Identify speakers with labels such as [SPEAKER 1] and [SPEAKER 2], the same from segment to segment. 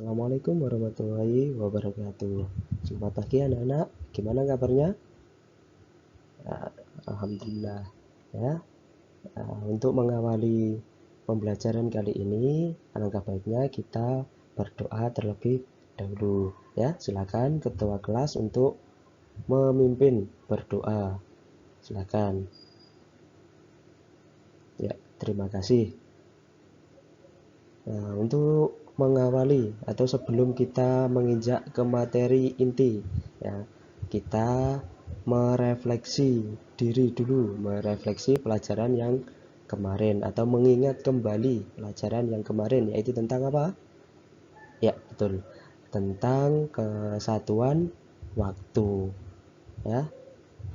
[SPEAKER 1] Assalamualaikum warahmatullahi wabarakatuh. Selamat pagi anak-anak. Gimana kabarnya? Ya, Alhamdulillah. Ya, untuk mengawali pembelajaran kali ini, alangkah baiknya kita berdoa terlebih dahulu. Ya, silakan ketua kelas untuk memimpin berdoa. Silakan. Ya, terima kasih. Nah, untuk mengawali atau sebelum kita menginjak ke materi inti, ya, kita merefleksi diri dulu, merefleksi pelajaran yang kemarin atau mengingat kembali pelajaran yang kemarin, yaitu tentang apa? Ya, betul. Tentang kesatuan waktu, ya.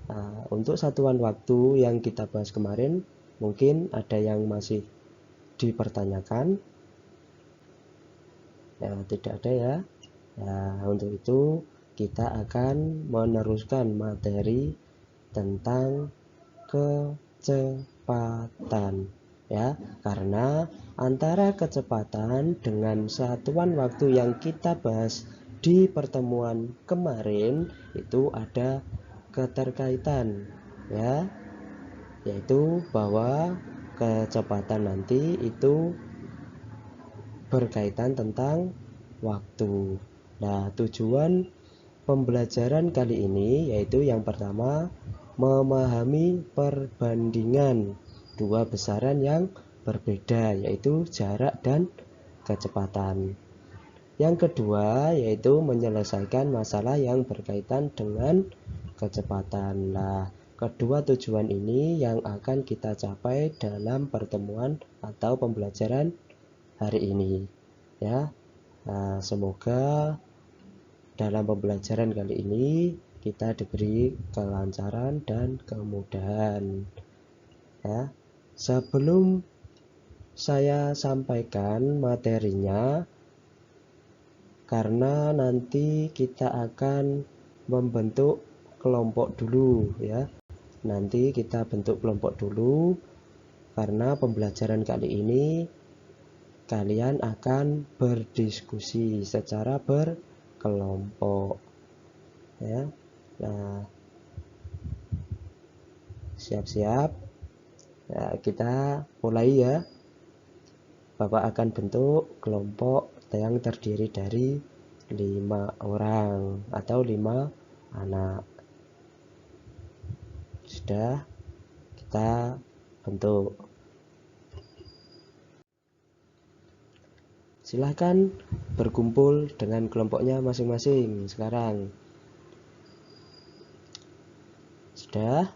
[SPEAKER 1] Nah, untuk satuan waktu yang kita bahas kemarin, mungkin ada yang masih dipertanyakan. Ya, tidak ada ya. Nah, untuk itu kita akan meneruskan materi tentang kecepatan, ya, karena antara kecepatan dengan satuan waktu yang kita bahas di pertemuan kemarin itu ada keterkaitan, ya, yaitu bahwa kecepatan nanti itu berkaitan tentang waktu. Nah, tujuan pembelajaran kali ini yaitu yang pertama, memahami perbandingan dua besaran yang berbeda, yaitu jarak dan kecepatan. Yang kedua yaitu menyelesaikan masalah yang berkaitan dengan kecepatan. Nah, kedua tujuan ini yang akan kita capai dalam pertemuan atau pembelajaran hari ini, ya. Nah, semoga dalam pembelajaran kali ini kita diberi kelancaran dan kemudahan, ya. Sebelum saya sampaikan materinya, karena nanti kita akan membentuk kelompok dulu, ya. Nanti kita bentuk kelompok dulu karena pembelajaran kali ini kalian akan berdiskusi secara berkelompok, ya. Nah, siap-siap. Nah, kita mulai ya. Bapak akan bentuk kelompok yang terdiri dari 5 orang atau 5 anak. Sudah kita bentuk. Silahkan berkumpul dengan kelompoknya masing-masing sekarang. Sudah?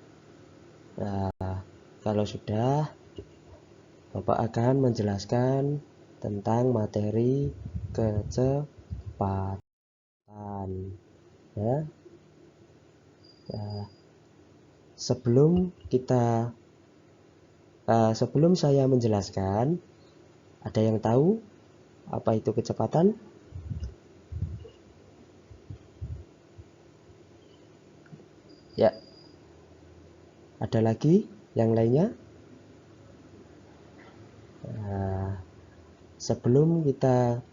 [SPEAKER 1] Nah, kalau sudah, Bapak akan menjelaskan tentang materi kecepatan, ya. Nah, sebelum saya menjelaskan, ada yang tahu apa itu kecepatan? Ya. Ada lagi yang lainnya? Nah, sebelum kita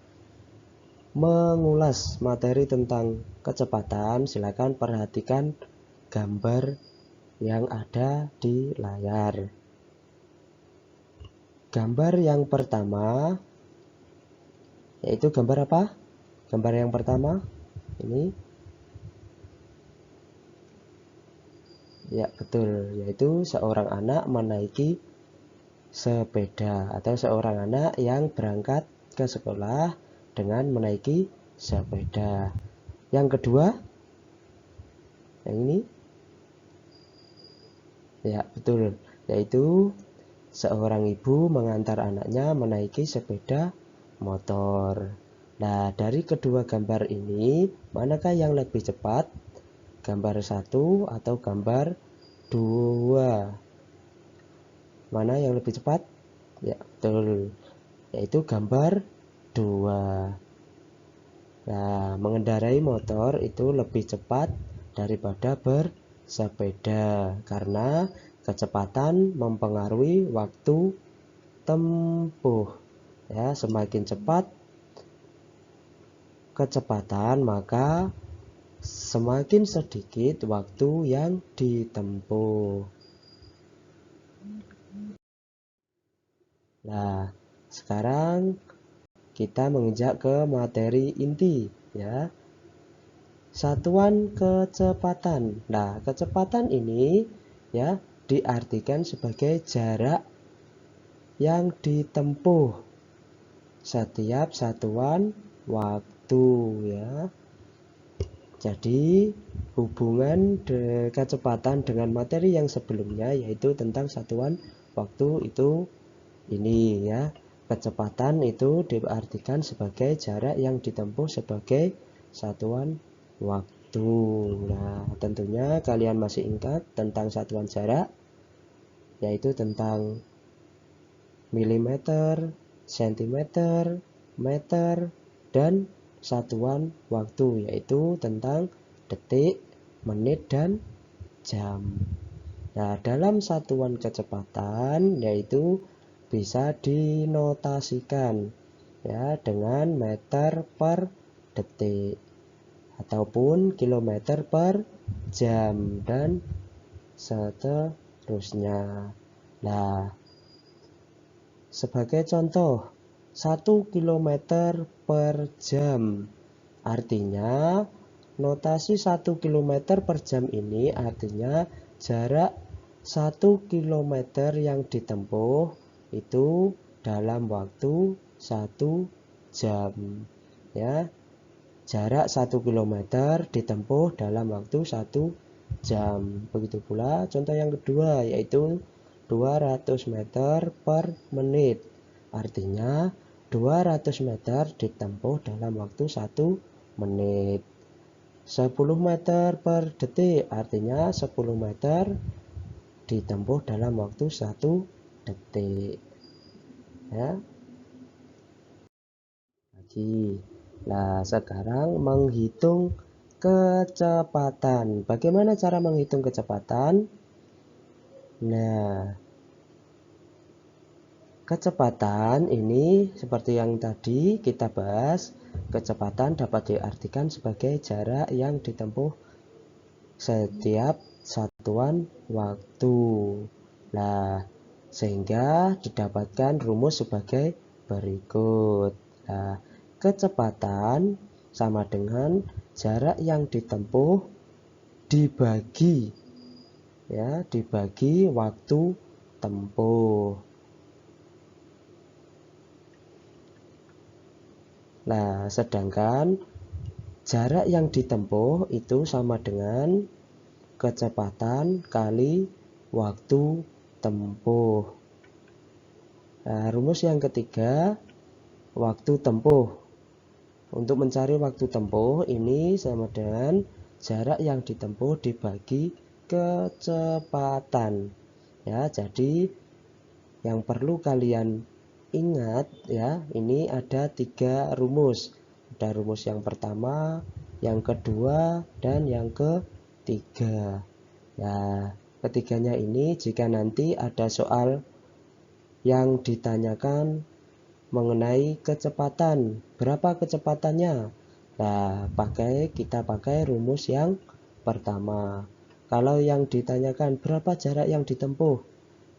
[SPEAKER 1] mengulas materi tentang kecepatan, silakan perhatikan gambar yang ada di layar. Gambar yang pertama yaitu gambar apa? Gambar yang pertama ini, ya betul, yaitu seorang anak menaiki sepeda atau seorang anak yang berangkat ke sekolah dengan menaiki sepeda. Yang kedua, yang ini, ya betul, yaitu seorang ibu mengantar anaknya menaiki sepeda motor. Nah, dari kedua gambar ini, manakah yang lebih cepat? Gambar 1 atau gambar 2? Mana yang lebih cepat? Ya, betul. Yaitu gambar 2. Nah, mengendarai motor itu lebih cepat daripada bersepeda karena kecepatan mempengaruhi waktu tempuh, ya. Semakin cepat kecepatan, maka semakin sedikit waktu yang ditempuh. Nah, sekarang kita menginjak ke materi inti, ya. Satuan kecepatan. Nah, kecepatan ini ya diartikan sebagai jarak yang ditempuh setiap satuan waktu, ya. Jadi hubungan kecepatan dengan materi yang sebelumnya yaitu tentang satuan waktu itu ini, ya. Kecepatan itu diartikan sebagai jarak yang ditempuh sebagai satuan waktu. Nah, tentunya kalian masih ingat tentang satuan jarak, yaitu tentang milimeter, sentimeter, meter, dan satuan waktu, yaitu tentang detik, menit, dan jam. Nah, dalam satuan kecepatan yaitu bisa dinotasikan ya dengan meter per detik ataupun kilometer per jam dan seterusnya. Nah, sebagai contoh 1 kilometer per jam, artinya notasi 1 kilometer per jam ini artinya jarak 1 kilometer yang ditempuh itu dalam waktu 1 jam, ya. Jarak 1 kilometer ditempuh dalam waktu 1 jam. Begitu pula contoh yang kedua yaitu 200 meter per menit. Artinya 200 meter ditempuh dalam waktu 1 menit. 10 meter per detik artinya 10 meter ditempuh dalam waktu 1 detik, ya. Lagi. Nah, sekarang menghitung kecepatan. Bagaimana cara menghitung kecepatan? Nah, kecepatan ini seperti yang tadi kita bahas, kecepatan dapat diartikan sebagai jarak yang ditempuh setiap satuan waktu. Nah, sehingga didapatkan rumus sebagai berikut. Nah, kecepatan sama dengan jarak yang ditempuh dibagi waktu tempuh. Nah, sedangkan jarak yang ditempuh itu sama dengan kecepatan kali waktu tempuh. Nah, rumus yang ketiga, waktu tempuh. Untuk mencari waktu tempuh ini sama dengan jarak yang ditempuh dibagi kecepatan. Ya, jadi yang perlu kalian ingat ya, ini ada 3 rumus. Ada rumus yang pertama, yang kedua, dan yang ketiga. Ya, ketiganya ini jika nanti ada soal yang ditanyakan mengenai kecepatan, berapa kecepatannya? Nah, kita pakai rumus yang pertama. Kalau yang ditanyakan berapa jarak yang ditempuh,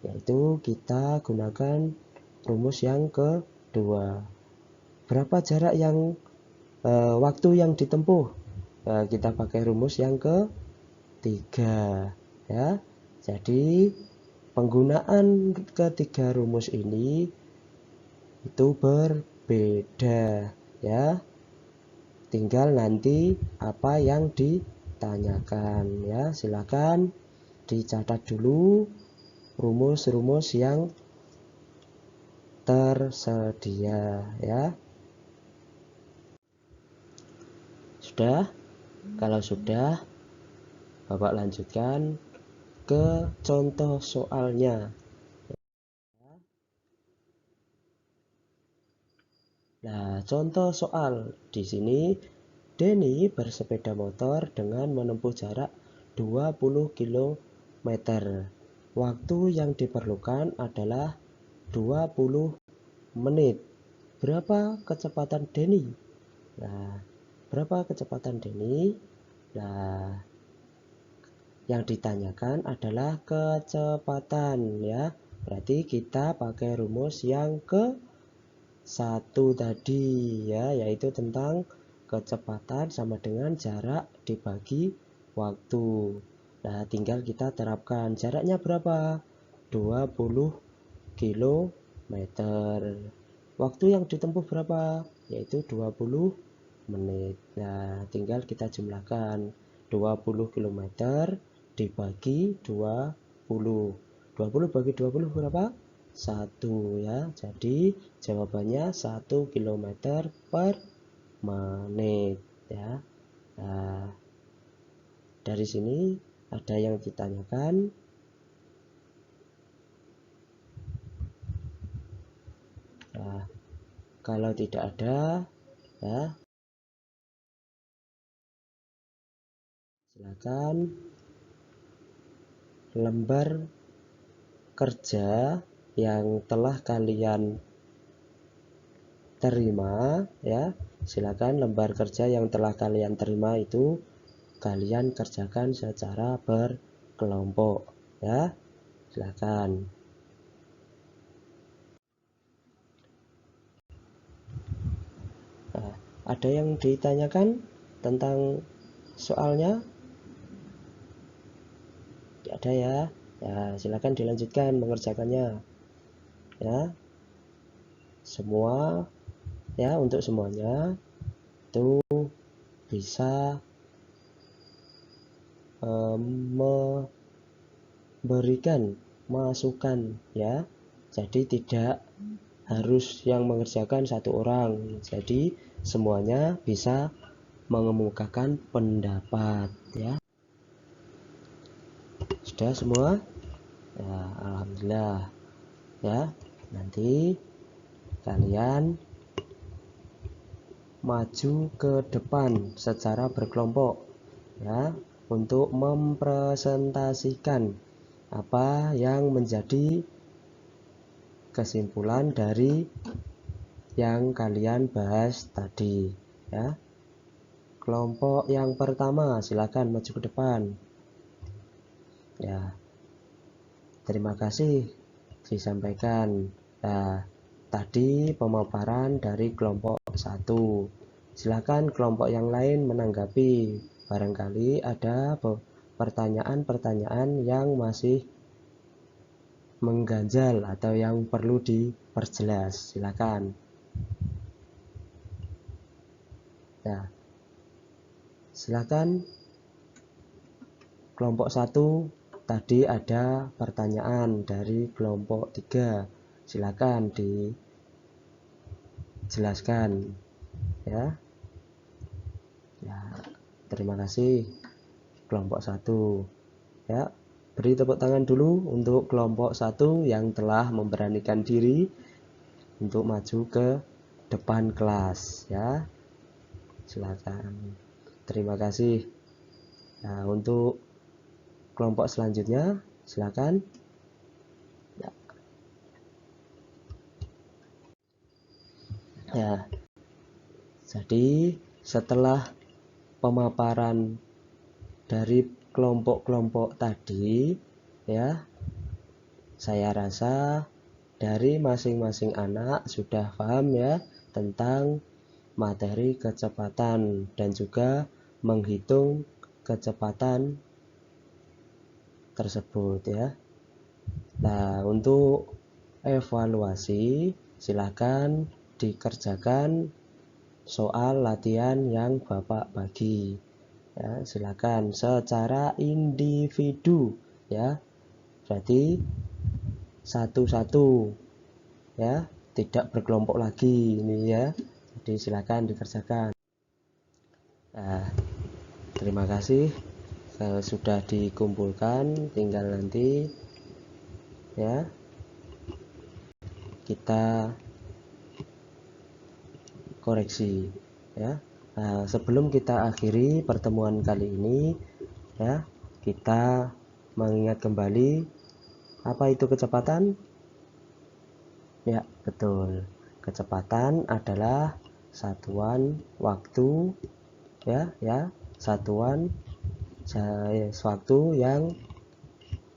[SPEAKER 1] yaitu kita gunakan rumus yang kedua. Berapa jarak yang waktu yang ditempuh, kita pakai rumus yang ketiga, ya. Jadi penggunaan ketiga rumus ini itu berbeda, ya. Tinggal nanti apa yang ditanyakan, ya. Silakan dicatat dulu rumus-rumus yang tersedia, ya. Sudah? Kalau sudah, Bapak lanjutkan ke contoh soalnya. Nah, contoh soal di sini, Denny bersepeda motor dengan menempuh jarak 20 km. Waktu yang diperlukan adalah 20 menit. Berapa kecepatan Denny? Nah, berapa kecepatan Denny? Nah, yang ditanyakan adalah kecepatan ya. Berarti kita pakai rumus yang ke-1 tadi ya, yaitu tentang kecepatan sama dengan jarak dibagi waktu. Nah, tinggal kita terapkan. Jaraknya berapa? 20 km. Waktu yang ditempuh berapa? Yaitu 20 menit. Nah, tinggal kita jumlahkan 20 km dibagi 20. 20 bagi 20 berapa? 1 ya. Jadi jawabannya 1 km per menit ya. Nah, dari sini ada yang ditanyakan. Nah, kalau tidak ada ya, silakan lembar kerja yang telah kalian terima ya, silakan lembar kerja yang telah kalian terima itu kalian kerjakan secara berkelompok ya, silakan. Nah, ada yang ditanyakan tentang soalnya? Tidak ada ya. Ya, silakan dilanjutkan mengerjakannya ya. Semua ya, untuk semuanya itu bisa memberikan masukan ya. Jadi tidak harus yang mengerjakan satu orang. Jadi semuanya bisa mengemukakan pendapat ya. Sudah semua? Ya, alhamdulillah ya. Nanti kalian maju ke depan secara berkelompok ya, untuk mempresentasikan apa yang menjadi kesimpulan dari yang kalian bahas tadi ya. Kelompok yang pertama silakan maju ke depan ya. Terima kasih disampaikan. Nah, tadi pemaparan dari kelompok 1. Silakan kelompok yang lain menanggapi. Barangkali ada pertanyaan-pertanyaan yang masih mengganjal atau yang perlu diperjelas. Silakan. Ya. Silakan kelompok 1 tadi ada pertanyaan dari kelompok 3. Silakan dijelaskan ya. Ya, terima kasih kelompok 1 ya. Beri tepuk tangan dulu untuk kelompok 1 yang telah memberanikan diri untuk maju ke depan kelas ya. Silakan. Terima kasih. Nah, untuk kelompok selanjutnya silakan ya. Ya, jadi setelah pemaparan dari kelompok-kelompok tadi ya, saya rasa dari masing-masing anak sudah paham ya tentang materi kecepatan dan juga menghitung kecepatan tersebut ya. Nah, untuk evaluasi silakan dikerjakan soal latihan yang Bapak bagi ya, silakan secara individu ya. Berarti satu-satu ya, tidak berkelompok lagi ini ya. Jadi silakan dikerjakan. Nah, terima kasih. Sudah dikumpulkan, tinggal nanti ya kita koreksi ya. Nah, sebelum kita akhiri pertemuan kali ini ya, kita mengingat kembali apa itu kecepatan ya. Betul, kecepatan adalah satuan waktu ya satuan waktu yang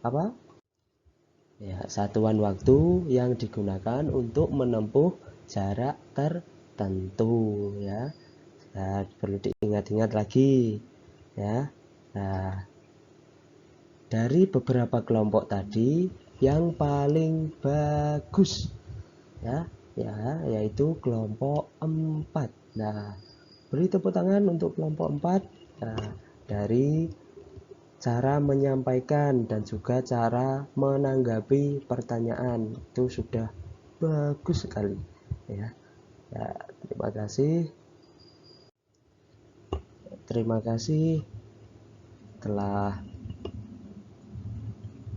[SPEAKER 1] apa ya satuan waktu yang digunakan untuk menempuh jarak tertentu ya. Nah, perlu diingat-ingat lagi ya. Nah, dari beberapa kelompok tadi yang paling bagus ya yaitu kelompok 4. Nah, beri tepuk tangan untuk kelompok 4. Nah, dari cara menyampaikan dan juga cara menanggapi pertanyaan itu sudah bagus sekali ya. Terima kasih telah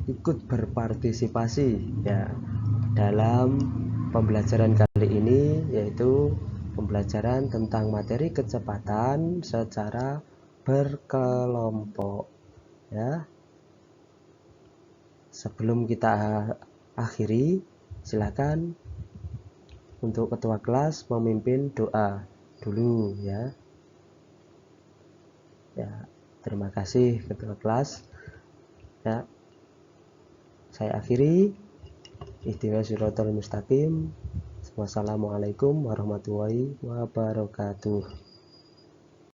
[SPEAKER 1] ikut berpartisipasi ya dalam pembelajaran kali ini, yaitu pembelajaran tentang materi kecepatan secara berkelompok ya. Sebelum kita akhiri, silakan untuk ketua kelas memimpin doa dulu ya. Terima kasih ketua kelas ya. Saya akhiri. Ihdinas siratal mustaqim. Wassalamualaikum warahmatullahi wabarakatuh.